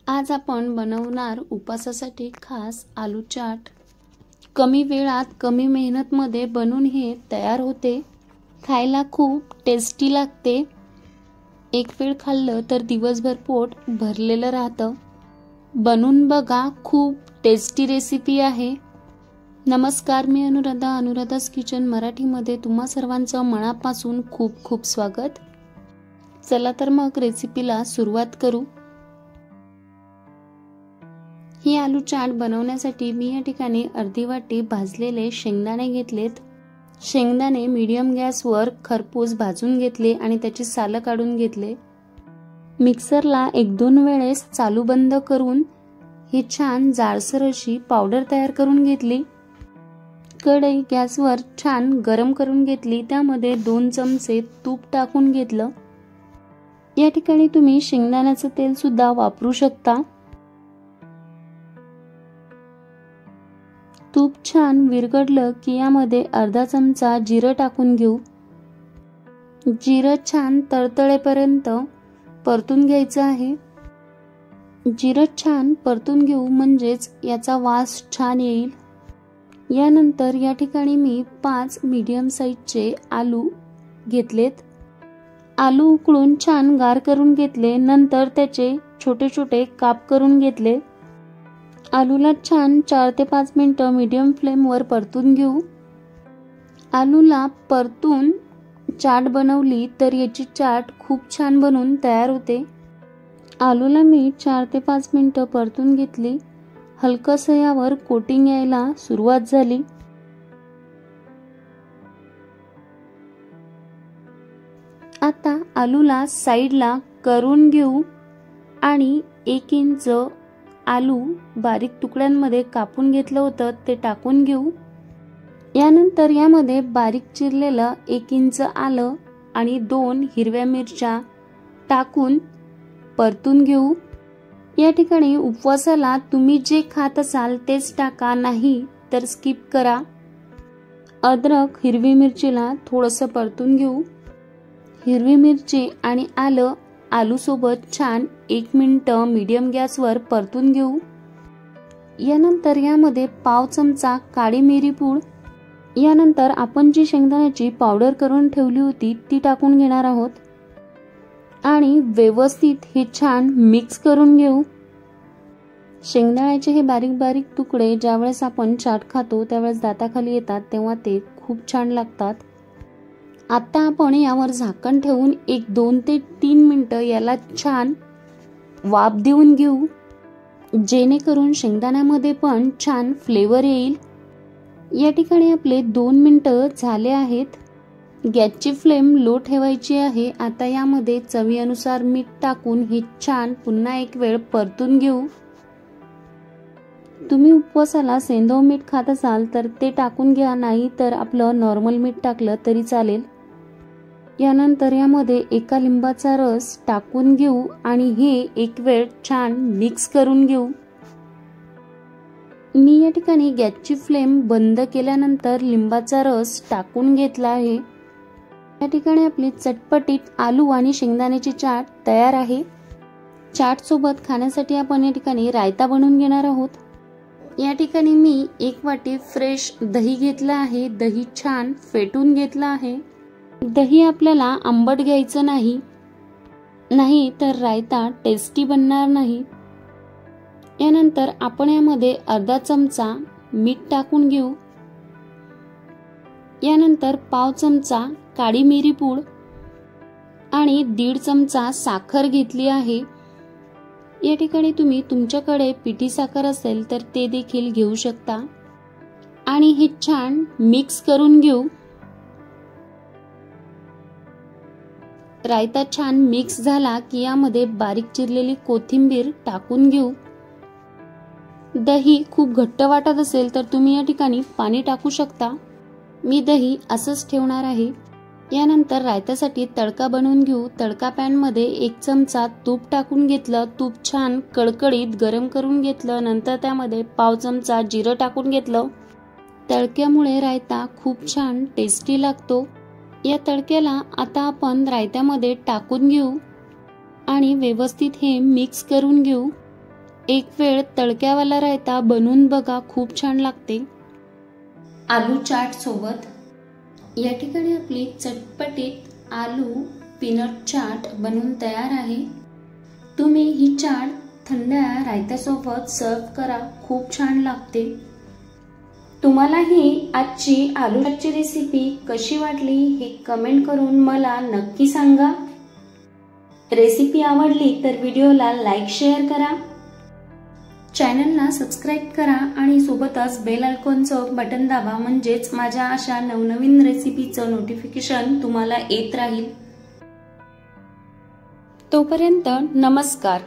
आज आपण बनवणार उपवासासाठी खास आलू चाट। कमी वेळात कमी मेहनतमध्ये बनून हे तयार होते। खायला खूप टेस्टी लागते। एक वेळ खाल्लं तर दिवसभर पोट भरलेलं राहतं। बनवून बघा, खूप टेस्टी रेसिपी आहे। नमस्कार, मी अनुराधा's किचन मराठीमध्ये तुम्हा सर्वांचं मनापासून खूप खूप स्वागत। चला तर मग रेसिपीला सुरुवात करू। ही आलू चाट बनवण्यासाठी मी या ठिकाणी अर्धी वाटी भाजलेले शेंगदाणे घेतलेत। शेंगदाणे मीडियम गॅसवर खरपूस भाजून घेतले आणि त्याची सालं काढून घेतले। मिक्सरला 1-2 वेळेस चालू बंद करून ही छान जाडसर अशी पावडर तयार करून घेतली। कढई गॅसवर छान गरम करून घेतली। त्यामध्ये 2 चमचे तूप टाकून घेतलं। या ठिकाणी तुम्ही शेंगदाण्याचं तेल सुद्धा वापरू शकता। तूप छान विरघळलं की यामध्ये अर्धा चमचा जिरं टाकून घेऊ। जिरं छान तळतळेपर्यंत परतून घ्यायचं आहे। जिरं छान परतून घेऊ म्हणजेच याचा वास छान येईल। यानंतर या ठिकाणी मी 5 मीडियम साईजचे आलू घेतलेत। आलू उकळून छान गार करून घेतले। नंतर त्याचे छोटे छोटे काप करून घेतले। आलूला छान 4 ते 5 मिनिटं मीडियम फ्लेमवर परतून घेऊ। आलूला परतून चाट बनवली तर याची चाट खूप छान बनून तयार होते। आलूला मी 4 ते 5 मिनिटं परतून घेतली। हलकसं यावर कोटिंग यायला सुरुवात झाली। आता आलूला साईडला करून घेऊ आणि 1 इंच आलू बारीक तुकड्यांमध्ये कापून घेतलं होतं ते टाकून घेऊ। यानंतर यामध्ये बारीक चिरलेलं 1 इंच आलं आणि 2 हिरव्या मिरच्या टाकून परतून घेऊ। या ठिकाणी उपवासाला तुम्ही जे खात असाल तेच टाका, नाही तर स्किप करा। अद्रक हिरवी मिरचीला थोडंसं परतून घेऊ। हिरवी मिरची आणि आलं आलू सोबत छान 1 मिनिट मीडियम गॅसवर परतून घेऊ। यानंतर यामध्ये पाव चमचा काळी मिरी पूड, यानंतर आपण जी शेंगदाण्याची पावडर करून ठेवली होती ती टाकून घेणार आहोत आणि व्यवस्थित हे छान मिक्स करून घेऊ। शेंगदाण्याचे हे बारीक बारीक तुकडे ज्यावेळेस आपण चाट खातो त्यावेळेस दाताखाली येतात तेव्हा ते खूप छान लागतात। आता आपण यावर झाकण ठेवून 1-2 ते 3 मिनिटं याला छान वाफ देऊन घेऊ, जेणेकरून शेंगदाण्यामध्ये पण छान फ्लेवर येईल। या ठिकाणी आपले 2 मिनिटं झाले आहेत। गॅसची फ्लेम लो ठेवायची आहे। आता यामध्ये चवीनुसार मीठ टाकून हे छान पुन्हा 1 वेळ परतून घेऊ। तुम्ही उपवासाला सेंधव मीठ खात असाल तर ते टाकून घ्या, नाही तर आपलं नॉर्मल मीठ टाकलं तरी चालेल। यानंतर यामध्ये 1 लिंबाचा रस टाकून घेऊ आणि हे 1 वेळ छान मिक्स करून घेऊ। मी या ठिकाणी गॅसची फ्लेम बंद केल्यानंतर लिंबाचा रस टाकून घेतला आहे। या ठिकाणी आपली चटपटीत आलू आणि शेंगदाण्याची चाट तयार आहे। चाट सोबत खाण्यासाठी आपण या ठिकाणी रायता बनवून घेणार आहोत। या ठिकाणी मी 1 वाटी फ्रेश दही घेतला आहे। दही छान फेटून घेतलं आहे। दही आपल्याला आंबट घ्यायचं नाही तर रायता टेस्टी बनणार नाही। यानंतर आपण यामध्ये अर्धा चमचा मीठ टाकून घेऊ। यानंतर पाव चमचा काळी मिरी पूड आणि 1.5 चमचा साखर घेतली आहे। या ठिकाणी तुम्ही तुमच्याकडे पिठी साखर असेल तर ते देखील घेऊ शकता आणि हे छान मिक्स करून घेऊ। रायता छान मिक्स झाला की यामध्ये बारीक चिरलेली कोथिंबीर टाकून घेऊ। दही खूप घट्ट वाटत असेल तर तुम्ही या ठिकाणी पाणी टाकू शकता। मी दही असंच ठेवणार आहे। यानंतर रायत्यासाठी तडका बनवून घेऊ। तडका पॅन मध्ये 1 चमचा तूप टाकून घेतलं। तूप छान कडकडीत गरम करून घेतलं। नंतर त्यामध्ये पाव चमचा जिरं टाकून घेतलं। तडक्यामुळे रायता खूप छान टेस्टी लागतो। या तडक्याला आता आपण रायत्यामध्ये टाकून घेऊ आणि व्यवस्थित हे मिक्स करून घेऊ। एक वेळ तडक्यावाला रायता बनवून बघा, खूप छान लागते आलू चाट सोबत। या ठिकाणी आपली चटपटीत आलू पीनट चाट बनवून तयार आहे। तुम्ही ही चाट थंड रायत्यासोबत सर्व करा, खूप छान लागते। तुम्हाला ही आजची आलू चाटची रेसिपी कशी वाटली हे कमेंट करून मला नक्की सांगा। रेसिपी आवडली तर व्हिडिओला लाईक शेअर करा, चॅनलला सबस्क्राईब करा आणि सोबतच बेल आयकॉनचं बटन दाबा, म्हणजेच माझ्या अशा नवनवीन रेसिपीचं नोटिफिकेशन तुम्हाला येत राहील। तोपर्यंत नमस्कार।